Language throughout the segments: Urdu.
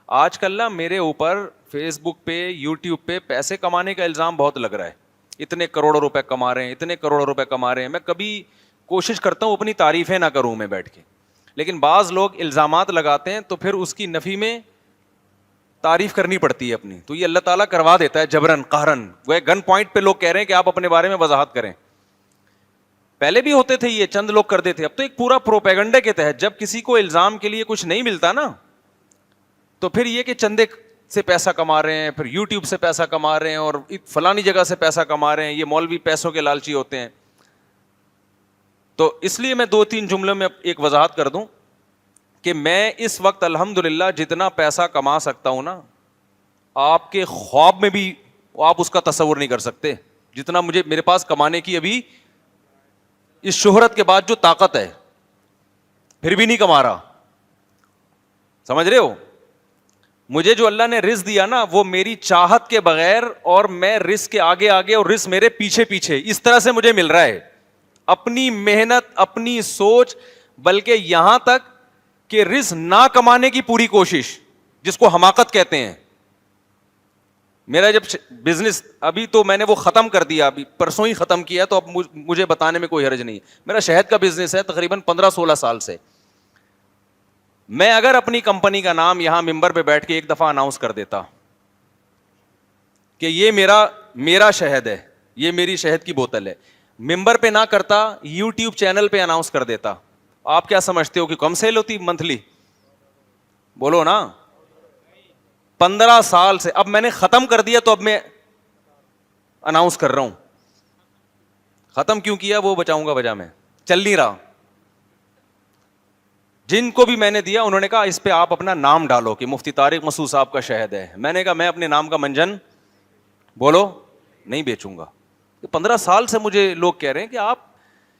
آج کل نا میرے اوپر فیس بک پہ یوٹیوب پہ پیسے کمانے کا الزام بہت لگ رہا ہے, اتنے کروڑوں روپے کما رہے ہیں, اتنے کروڑوں روپے کما رہے ہیں. میں کبھی کوشش کرتا ہوں اپنی تعریفیں نہ کروں میں بیٹھ کے, لیکن بعض لوگ الزامات لگاتے ہیں تو پھر اس کی نفی میں تعریف کرنی پڑتی ہے اپنی, تو یہ اللہ تعالیٰ کروا دیتا ہے جبرن قہرن. وہ گن پوائنٹ پہ لوگ کہہ رہے ہیں کہ آپ اپنے بارے میں وضاحت کریں. پہلے بھی ہوتے تھے, یہ چند لوگ کرتے تھے, اب تو ایک پورا پروپیگنڈے کے تحت جب کسی کو الزام کے لیے کچھ نہیں ملتا نا, تو پھر یہ کہ چندے سے پیسہ کما رہے ہیں, پھر یوٹیوب سے پیسہ کما رہے ہیں, اور فلانی جگہ سے پیسہ کما رہے ہیں, یہ مولوی پیسوں کے لالچی ہوتے ہیں. تو اس لیے میں 2-3 جملوں میں ایک وضاحت کر دوں کہ میں اس وقت الحمدللہ جتنا پیسہ کما سکتا ہوں نا, آپ کے خواب میں بھی آپ اس کا تصور نہیں کر سکتے, جتنا مجھے میرے پاس کمانے کی ابھی اس شہرت کے بعد جو طاقت ہے, پھر بھی نہیں کما رہا. سمجھ رہے ہو؟ مجھے جو اللہ نے رزق دیا نا, وہ میری چاہت کے بغیر, اور میں رزق کے آگے آگے اور رزق میرے پیچھے پیچھے, اس طرح سے مجھے مل رہا ہے. اپنی محنت, اپنی سوچ, بلکہ یہاں تک کہ رزق نہ کمانے کی پوری کوشش, جس کو حماقت کہتے ہیں. میرا جب بزنس, ابھی تو میں نے وہ ختم کر دیا, ابھی پرسوں ہی ختم کیا, تو اب مجھے بتانے میں کوئی حرج نہیں. میرا شہد کا بزنس ہے تقریباً 15-16 سال سے. میں اگر اپنی کمپنی کا نام یہاں ممبر پہ بیٹھ کے ایک دفعہ اناؤنس کر دیتا کہ یہ میرا شہد ہے, یہ میری شہد کی بوتل ہے, ممبر پہ نہ کرتا, یوٹیوب چینل پہ اناؤنس کر دیتا, آپ کیا سمجھتے ہو کہ کم سیل ہوتی منتھلی؟ بولو نا. 15 سال سے, اب میں نے ختم کر دیا تو اب میں اناؤنس کر رہا ہوں. ختم کیوں کیا وہ بچاؤں گا وجہ میں, چل نہیں رہا. جن کو بھی میں نے دیا انہوں نے کہا اس پہ آپ اپنا نام ڈالو کہ مفتی طارق مسعود صاحب کا شہد ہے. میں نے کہا میں اپنے نام کا منجن بولو نہیں بیچوں گا. 15 سال سے مجھے لوگ کہہ رہے ہیں کہ آپ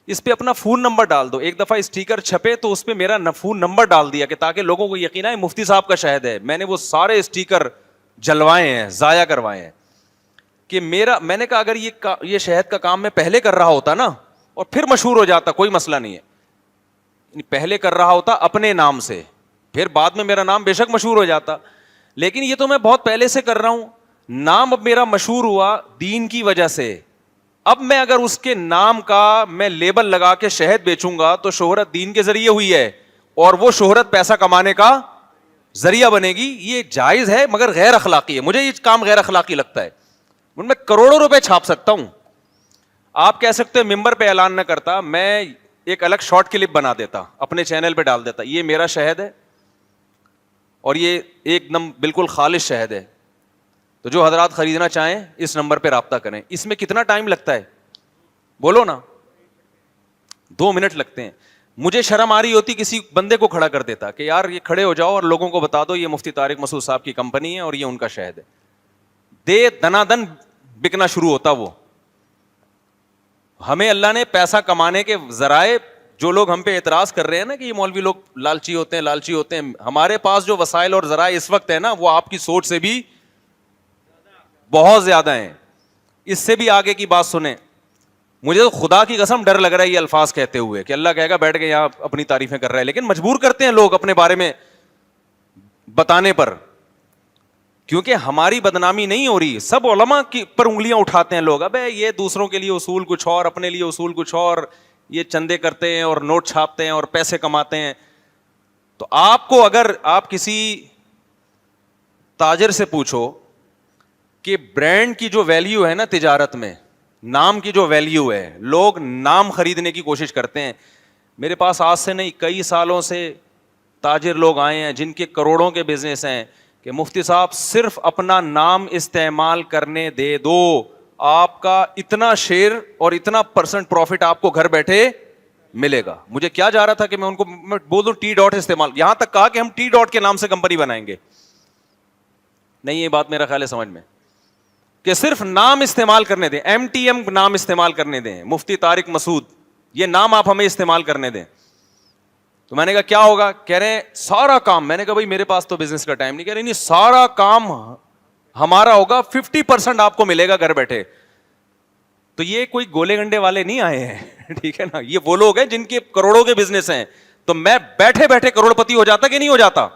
اس پہ اپنا فون نمبر ڈال دو. ایک دفعہ اسٹیکر چھپے تو اس پہ میرا فون نمبر ڈال دیا کہ تاکہ لوگوں کو یقین آئے مفتی صاحب کا شہد ہے. میں نے وہ سارے اسٹیکر جلوائے ہیں, ضائع کروائے ہیں کہ میں نے کہا اگر یہ شہد کا کام میں پہلے کر رہا ہوتا نا, اور پھر مشہور ہو جاتا, کوئی مسئلہ نہیں ہے. پہلے کر رہا ہوتا اپنے نام سے, پھر بعد میں میرا نام بے شک مشہور ہو جاتا, لیکن یہ تو میں بہت پہلے سے کر رہا ہوں. نام اب میرا مشہور ہوا دین کی وجہ سے. اب میں اگر اس کے نام کا میں لیبل لگا کے شہد بیچوں گا تو شہرت دین کے ذریعے ہوئی ہے, اور وہ شہرت پیسہ کمانے کا ذریعہ بنے گی. یہ جائز ہے مگر غیر اخلاقی ہے. مجھے یہ کام غیر اخلاقی لگتا ہے. میں کروڑوں روپے چھاپ سکتا ہوں. آپ کہہ سکتے ہیں ممبر پہ اعلان نہ کرتا, میں ایک الگ شارٹ کلپ بنا دیتا, اپنے چینل پہ ڈال دیتا, یہ میرا شہد ہے اور یہ ایک دم بالکل خالص شہد ہے, تو جو حضرات خریدنا چاہیں اس نمبر پہ رابطہ کریں. اس میں کتنا ٹائم لگتا ہے بولو نا, 2 منٹ لگتے ہیں. مجھے شرم آ رہی ہوتی کسی بندے کو کھڑا کر دیتا کہ یار یہ کھڑے ہو جاؤ اور لوگوں کو بتا دو یہ مفتی طارق مسعود صاحب کی کمپنی ہے اور یہ ان کا شہد ہے. دنا دن بکنا شروع ہوتا. وہ ہمیں اللہ نے پیسہ کمانے کے ذرائع, جو لوگ ہم پہ اعتراض کر رہے ہیں نا کہ یہ مولوی لوگ لالچی ہوتے ہیں, ہمارے پاس جو وسائل اور ذرائع اس وقت ہے نا وہ آپ کی سوچ سے بھی بہت زیادہ ہیں. اس سے بھی آگے کی بات سنیں. مجھے تو خدا کی قسم ڈر لگ رہا ہے یہ الفاظ کہتے ہوئے کہ اللہ کہے گا بیٹھ کے یہاں اپنی تعریفیں کر رہا ہے, لیکن مجبور کرتے ہیں لوگ اپنے بارے میں بتانے پر, کیونکہ ہماری بدنامی نہیں ہو رہی. سب علماء کی پر انگلیاں اٹھاتے ہیں لوگ, ابے یہ دوسروں کے لیے اصول کچھ اور, اپنے لیے اصول کچھ اور, یہ چندے کرتے ہیں اور نوٹ چھاپتے ہیں اور پیسے کماتے ہیں. تو آپ کو اگر آپ کسی تاجر سے پوچھو کہ برانڈ کی جو ویلیو ہے نا تجارت میں, نام کی جو ویلیو ہے, لوگ نام خریدنے کی کوشش کرتے ہیں. میرے پاس آج سے نہیں کئی سالوں سے تاجر لوگ آئے ہیں جن کے کروڑوں کے بزنس ہیں کہ مفتی صاحب صرف اپنا نام استعمال کرنے دے دو, آپ کا اتنا شیئر اور اتنا % پروفٹ آپ کو گھر بیٹھے ملے گا. مجھے کیا جا رہا تھا کہ میں ان کو بول دوں ٹی ڈاٹ استعمال, یہاں تک کہا کہ ہم ٹی ڈاٹ کے نام سے کمپنی بنائیں گے. نہیں, یہ بات میرا خیال ہے سمجھ میں, کہ صرف نام استعمال کرنے دیں, MTM نام استعمال کرنے دیں, مفتی طارق مسعود, یہ نام آپ ہمیں استعمال کرنے دیں. تو میں نے کہا کیا ہوگا, کہہ رہے ہیں سارا کام. میں نے کہا بھائی میرے پاس تو بزنس کا ٹائم نہیں. کہہ رہے نہیں, سارا کام ہمارا ہوگا, 50% آپ کو ملے گا گھر بیٹھے. تو یہ کوئی گولے گنڈے والے نہیں آئے ہیں, ٹھیک ہے نا, یہ وہ لوگ ہیں جن کے کروڑوں کے بزنس ہیں. تو میں بیٹھے بیٹھے کروڑ پتی ہو جاتا کہ نہیں ہو جاتا؟